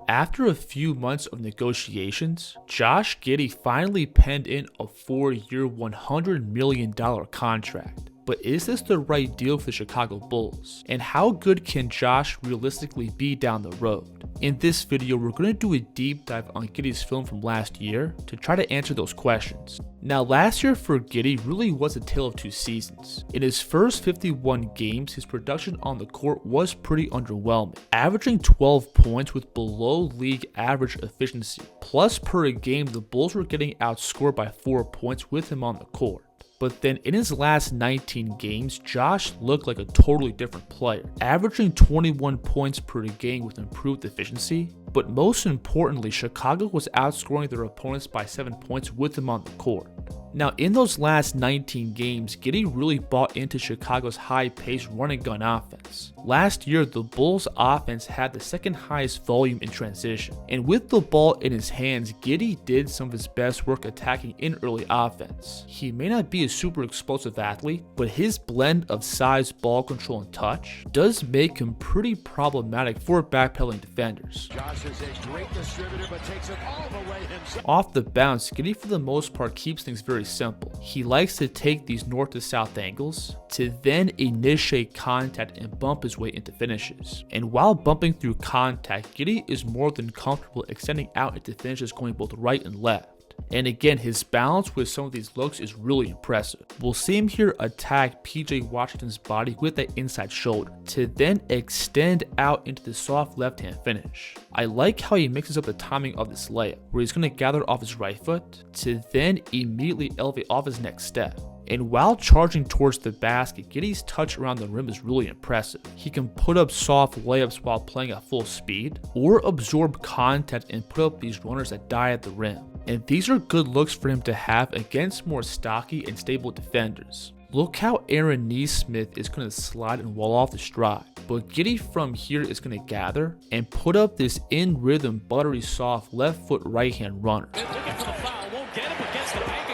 after a few months of negotiations, Josh Giddey finally penned in a 4-year, $100 million contract. But is this the right deal for the Chicago Bulls? And how good can Josh realistically be down the road? In this video, we're going to do a deep dive on Giddey's film from last year to try to answer those questions. Now, last year for Giddey really was a tale of two seasons. In his first 51 games, his production on the court was pretty underwhelming, averaging 12 points with below league average efficiency. Plus, per game, the Bulls were getting outscored by 4 points with him on the court. But then in his last 19 games, Josh looked like a totally different player, averaging 21 points per game with improved efficiency. But most importantly, Chicago was outscoring their opponents by 7 points with him on the court. Now, in those last 19 games, Giddey really bought into Chicago's high-paced run-and-gun offense. Last year, the Bulls' offense had the second highest volume in transition, and with the ball in his hands, Giddey did some of his best work attacking in early offense. He may not be a super explosive athlete, but his blend of size, ball control, and touch does make him pretty problematic for backpedaling defenders. Josh is a great distributor, but takes it all the way himself. Off the bounce, Giddey for the most part keeps things very simple. He likes to take these north to south angles to then initiate contact and bump his way into finishes. And while bumping through contact, Giddey is more than comfortable extending out into finishes going both right and left. And again, his balance with some of these looks is really impressive. We'll see him here attack PJ Washington's body with that inside shoulder to then extend out into the soft left-hand finish. I like how he mixes up the timing of this layup, where he's going to gather off his right foot to then immediately elevate off his next step. And while charging towards the basket, Giddey's touch around the rim is really impressive. He can put up soft layups while playing at full speed, or absorb contact and put up these runners that die at the rim. And these are good looks for him to have against more stocky and stable defenders. Look how Aaron Nesmith is going to slide and wall off the stride. But Giddey from here is going to gather and put up this in rhythm, buttery soft left foot right hand runner.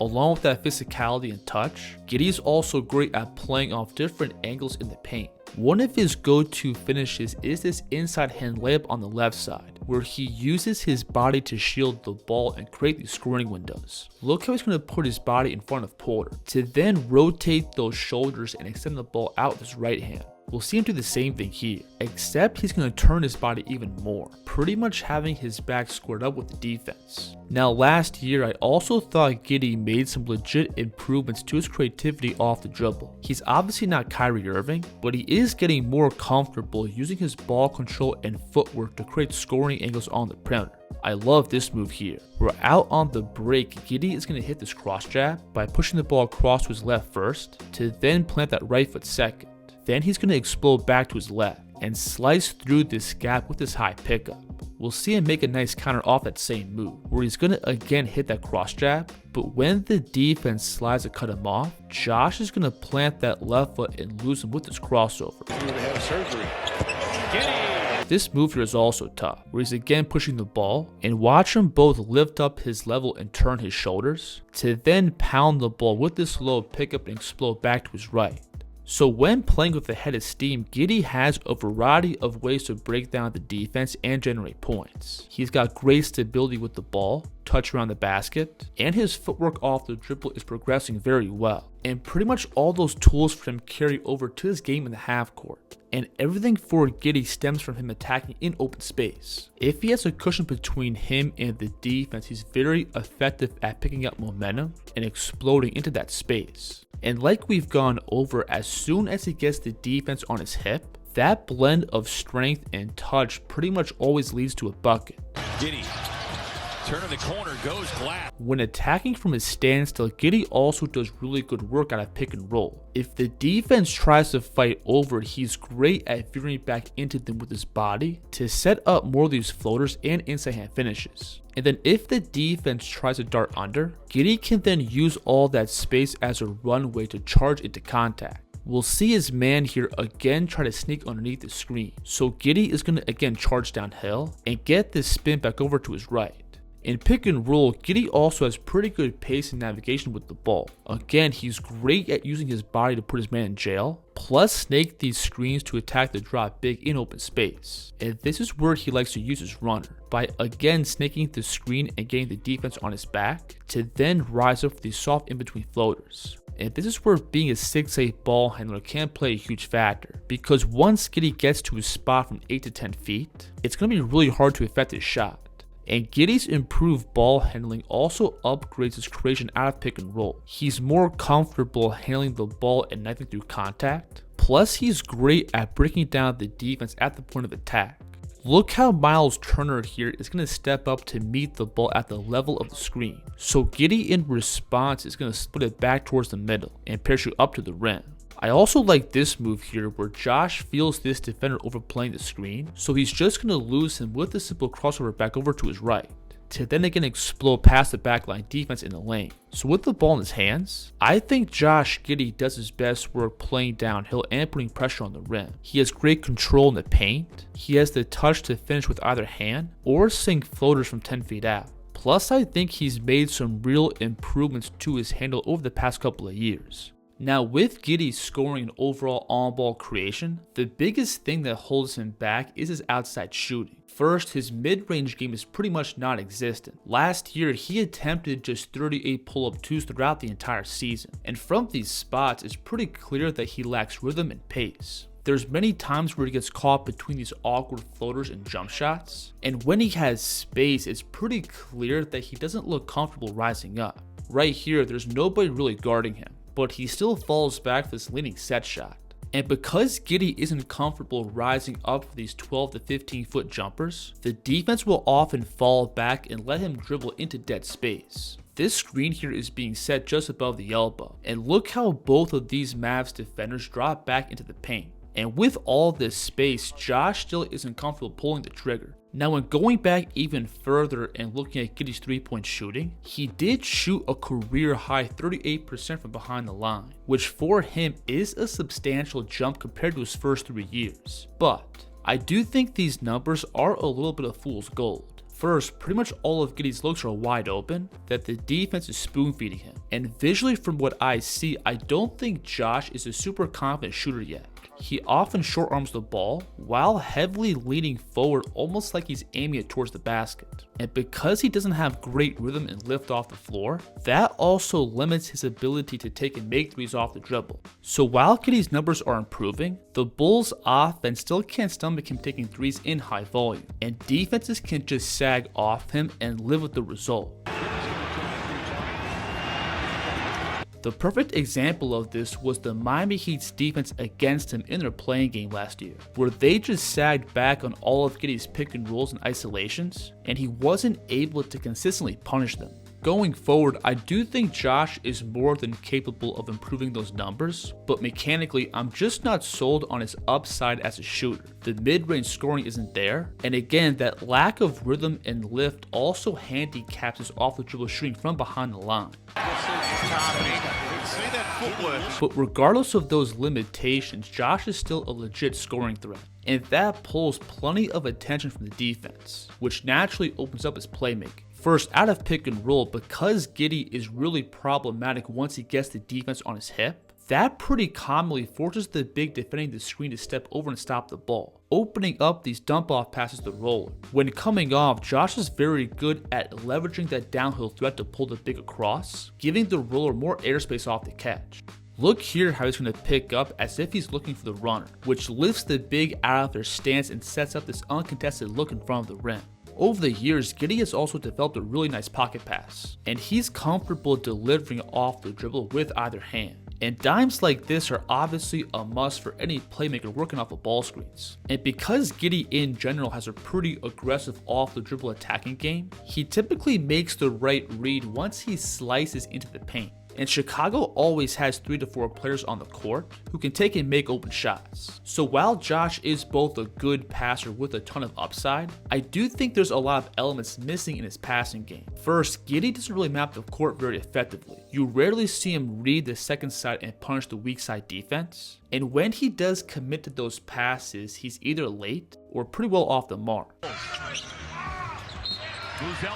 Along with that physicality and touch, Giddey is also great at playing off different angles in the paint. One of his go-to finishes is this inside hand layup on the left side, where he uses his body to shield the ball and create these scoring windows. Look how he's going to put his body in front of Porter to then rotate those shoulders and extend the ball out with his right hand. We'll see him do the same thing here, except he's going to turn his body even more, pretty much having his back squared up with the defense. Now, last year, I also thought Giddey made some legit improvements to his creativity off the dribble. He's obviously not Kyrie Irving, but he is getting more comfortable using his ball control and footwork to create scoring angles on the perimeter. I love this move here. We're out on the break. Giddey is going to hit this cross jab by pushing the ball across to his left first, to then plant that right foot second. Then he's going to explode back to his left and slice through this gap with his high pickup. We'll see him make a nice counter off that same move, where he's going to again hit that cross jab, but when the defense slides to cut him off, Josh is going to plant that left foot and lose him with this crossover. He would have surgery. This move here is also tough, where he's again pushing the ball, and watch him both lift up his level and turn his shoulders, to then pound the ball with this low pickup and explode back to his right. So when playing with the head of steam, Giddey has a variety of ways to break down the defense and generate points. He's got great stability with the ball, touch around the basket, and his footwork off the dribble is progressing very well. And pretty much all those tools for him carry over to his game in the half court. And everything for Giddey stems from him attacking in open space. If he has a cushion between him and the defense, he's very effective at picking up momentum and exploding into that space. And like we've gone over, as soon as he gets the defense on his hip, that blend of strength and touch pretty much always leads to a bucket. Giddey, turning the corner, goes glass. When attacking from his standstill, Giddey also does really good work out of pick and roll. If the defense tries to fight over it, he's great at veering back into them with his body to set up more of these floaters and inside hand finishes. And then if the defense tries to dart under, Giddey can then use all that space as a runway to charge into contact. We'll see his man here again try to sneak underneath the screen. So Giddey is going to again charge downhill and get this spin back over to his right. In pick and roll, Giddey also has pretty good pace and navigation with the ball. Again, he's great at using his body to put his man in jail, plus snake these screens to attack the drop big in open space. And this is where he likes to use his runner, by again snaking the screen and getting the defense on his back, to then rise up for these soft in-between floaters. And this is where being a 6'8" ball handler can play a huge factor, because once Giddey gets to his spot from 8 to 10 feet, it's going to be really hard to affect his shot. And Giddey's improved ball handling also upgrades his creation out of pick and roll. He's more comfortable handling the ball and knifing through contact, plus he's great at breaking down the defense at the point of attack. Look how Miles Turner here is going to step up to meet the ball at the level of the screen. So Giddey in response is going to split it back towards the middle and parachute up to the rim. I also like this move here where Josh feels this defender overplaying the screen, so he's just going to lose him with a simple crossover back over to his right, to then again explode past the backline defense in the lane. So with the ball in his hands, I think Josh Giddey does his best work playing downhill and putting pressure on the rim. He has great control in the paint, he has the touch to finish with either hand, or sink floaters from 10 feet out. Plus I think he's made some real improvements to his handle over the past couple of years. Now with Giddey scoring and overall on-ball creation, the biggest thing that holds him back is his outside shooting. First, his mid-range game is pretty much non-existent. Last year, he attempted just 38 pull-up twos throughout the entire season, and from these spots, it's pretty clear that he lacks rhythm and pace. There's many times where he gets caught between these awkward floaters and jump shots, and when he has space, it's pretty clear that he doesn't look comfortable rising up. Right here, there's nobody really guarding him, but he still falls back for this leaning set shot. And because Giddey isn't comfortable rising up for these 12 to 15 foot jumpers, the defense will often fall back and let him dribble into dead space. This screen here is being set just above the elbow, and look how both of these Mavs defenders drop back into the paint. And with all this space, Josh still isn't comfortable pulling the trigger. Now when going back even further and looking at Giddey's 3-point shooting, he did shoot a career high 38% from behind the line, which for him is a substantial jump compared to his first 3 years. But I do think these numbers are a little bit of fool's gold. First, pretty much all of Giddey's looks are wide open, that the defense is spoon feeding him. And visually from what I see, I don't think Josh is a super confident shooter yet. He often short arms the ball while heavily leaning forward, almost like he's aiming it towards the basket. And because he doesn't have great rhythm and lift off the floor, that also limits his ability to take and make threes off the dribble. So while Giddey's numbers are improving, the Bulls offense still can't stomach him taking threes in high volume, and defenses can just sag off him and live with the result. The perfect example of this was the Miami Heat's defense against him in their playing game last year, where they just sagged back on all of Giddey's pick and rolls and isolations, and he wasn't able to consistently punish them. Going forward, I do think Josh is more than capable of improving those numbers, but mechanically, I'm just not sold on his upside as a shooter. The mid-range scoring isn't there, and again, that lack of rhythm and lift also handicaps his off-the-dribble shooting from behind the line. But regardless of those limitations, Josh is still a legit scoring threat, and that pulls plenty of attention from the defense, which naturally opens up his playmaking. First, out of pick and roll, because Giddey is really problematic once he gets the defense on his hip, that pretty commonly forces the big defending the screen to step over and stop the ball, opening up these dump-off passes to the roller. When coming off, Josh is very good at leveraging that downhill threat to pull the big across, giving the roller more airspace off the catch. Look here how he's going to pick up as if he's looking for the runner, which lifts the big out of their stance and sets up this uncontested look in front of the rim. Over the years, Giddey has also developed a really nice pocket pass, and he's comfortable delivering off the dribble with either hand. And dimes like this are obviously a must for any playmaker working off of ball screens. And because Giddey in general has a pretty aggressive off the dribble attacking game, he typically makes the right read once he slices into the paint. And Chicago always has 3 to 4 players on the court who can take and make open shots. So while Josh is both a good passer with a ton of upside, I do think there's a lot of elements missing in his passing game. First, Giddey doesn't really map the court very effectively. You rarely see him read the second side and punish the weak side defense. And when he does commit to those passes, he's either late or pretty well off the mark.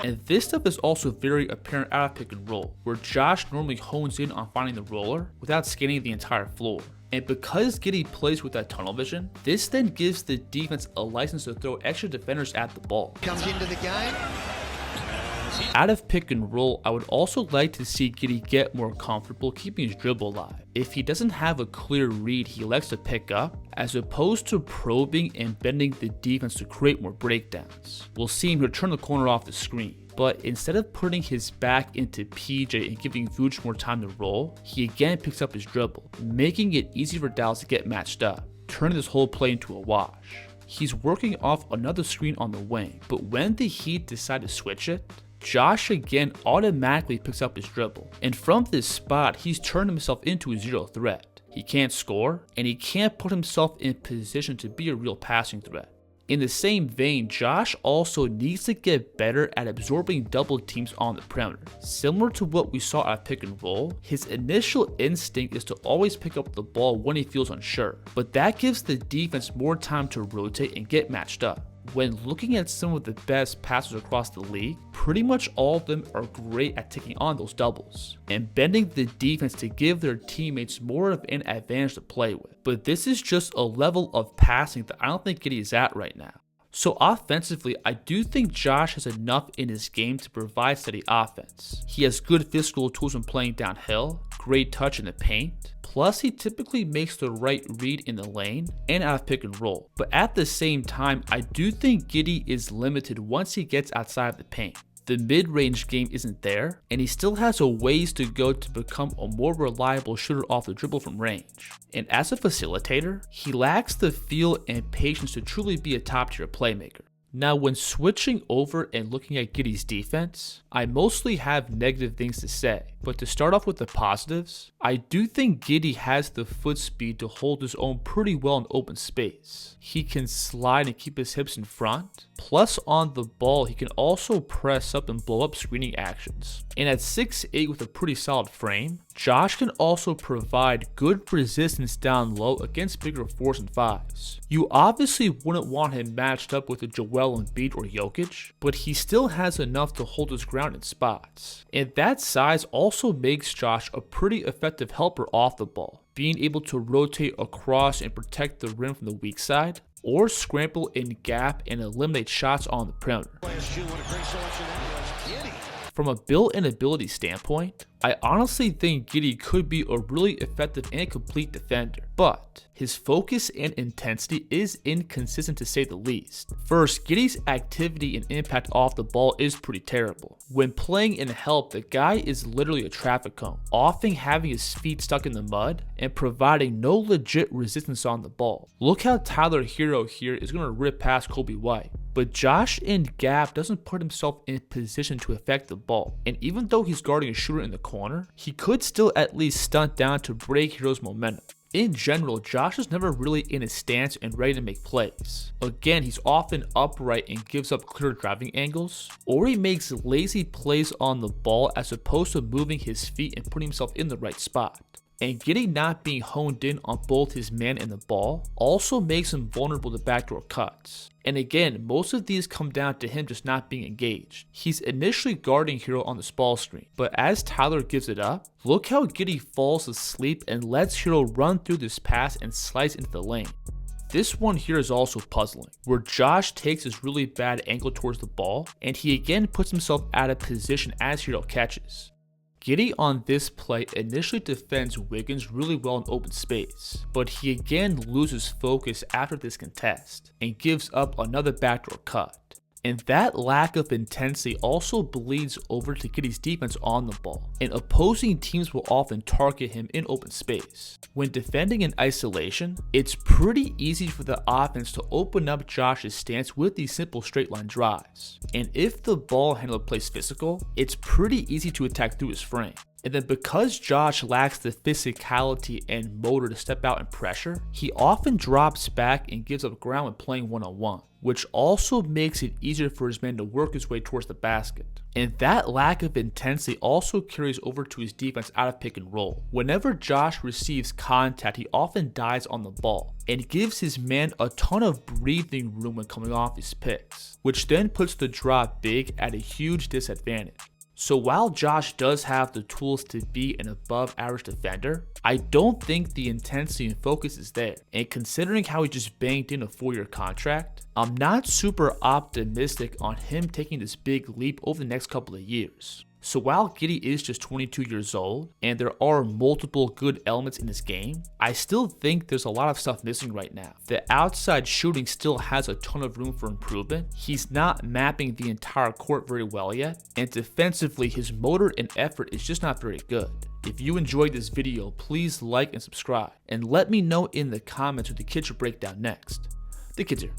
And this stuff is also very apparent out of pick and roll, where Josh normally hones in on finding the roller without scanning the entire floor. And because Giddey plays with that tunnel vision, this then gives the defense a license to throw extra defenders at the ball. Comes into the game. Out of pick and roll, I would also like to see Giddey get more comfortable keeping his dribble alive. If he doesn't have a clear read he likes to pick up, as opposed to probing and bending the defense to create more breakdowns. We'll see him return the corner off the screen. But instead of putting his back into PJ and giving Vooch more time to roll, he again picks up his dribble, making it easy for Dallas to get matched up, turning this whole play into a wash. He's working off another screen on the wing, but when the Heat decide to switch it, Josh again automatically picks up his dribble, and from this spot he's turned himself into a zero threat. He can't score, and he can't put himself in position to be a real passing threat. In the same vein, Josh also needs to get better at absorbing double teams on the perimeter. Similar to what we saw at pick and roll, his initial instinct is to always pick up the ball when he feels unsure, but that gives the defense more time to rotate and get matched up. When looking at some of the best passers across the league, pretty much all of them are great at taking on those doubles and bending the defense to give their teammates more of an advantage to play with. But this is just a level of passing that I don't think Giddey is at right now. So offensively, I do think Josh has enough in his game to provide steady offense. He has good physical tools when playing downhill, great touch in the paint, plus he typically makes the right read in the lane and out of pick and roll. But at the same time, I do think Giddey is limited once he gets outside of the paint. The mid-range game isn't there, and he still has a ways to go to become a more reliable shooter off the dribble from range. And as a facilitator, he lacks the feel and patience to truly be a top-tier playmaker. Now, when switching over and looking at Giddey's defense, I mostly have negative things to say, but to start off with the positives, I do think Giddey has the foot speed to hold his own pretty well in open space. He can slide and keep his hips in front, plus on the ball he can also press up and blow up screening actions. And at 6'8" with a pretty solid frame, Josh can also provide good resistance down low against bigger 4s and 5s. You obviously wouldn't want him matched up with a Joel Embiid or Jokic, but he still has enough to hold his ground in spots. And that size also makes Josh a pretty effective helper off the ball, being able to rotate across and protect the rim from the weak side, or scramble and gap and eliminate shots on the perimeter. From a build and ability standpoint, I honestly think Giddey could be a really effective and complete defender, but his focus and intensity is inconsistent to say the least. First, Giddey's activity and impact off the ball is pretty terrible. When playing in help, the guy is literally a traffic cone, often having his feet stuck in the mud and providing no legit resistance on the ball. Look how Tyler Hero here is going to rip past Kobe White. But Josh in gap doesn't put himself in position to affect the ball, and even though he's guarding a shooter in the corner, he could still at least stunt down to break Hero's momentum. In general, Josh is never really in his stance and ready to make plays. Again, he's often upright and gives up clear driving angles, or he makes lazy plays on the ball as opposed to moving his feet and putting himself in the right spot. And Giddey not being honed in on both his man and the ball also makes him vulnerable to backdoor cuts. And again, most of these come down to him just not being engaged. He's initially guarding Hero on the small screen, but as Tyler gives it up, look how Giddey falls asleep and lets Hero run through this pass and slice into the lane. This one here is also puzzling, where Josh takes this really bad angle towards the ball, and he again puts himself out of position as Hero catches. Giddey on this play initially defends Wiggins really well in open space, but he again loses focus after this contest and gives up another backdoor cut. And that lack of intensity also bleeds over to Giddey's defense on the ball, and opposing teams will often target him in open space. When defending in isolation, it's pretty easy for the offense to open up Josh's stance with these simple straight line drives. And if the ball handler plays physical, it's pretty easy to attack through his frame. And then because Josh lacks the physicality and motor to step out and pressure, he often drops back and gives up ground when playing one-on-one, which also makes it easier for his man to work his way towards the basket. And that lack of intensity also carries over to his defense out of pick and roll. Whenever Josh receives contact, he often dies on the ball and gives his man a ton of breathing room when coming off his picks, which then puts the drop big at a huge disadvantage. So while Josh does have the tools to be an above average defender, I don't think the intensity and focus is there. And considering how he just banked in a 4-year contract, I'm not super optimistic on him taking this big leap over the next couple of years. So while Giddey is just 22 years old and there are multiple good elements in his game, I still think there's a lot of stuff missing right now. The outside shooting still has a ton of room for improvement. He's not mapping the entire court very well yet, and defensively his motor and effort is just not very good. If you enjoyed this video, please like and subscribe, and let me know in the comments who the kids should break down next. The kids here.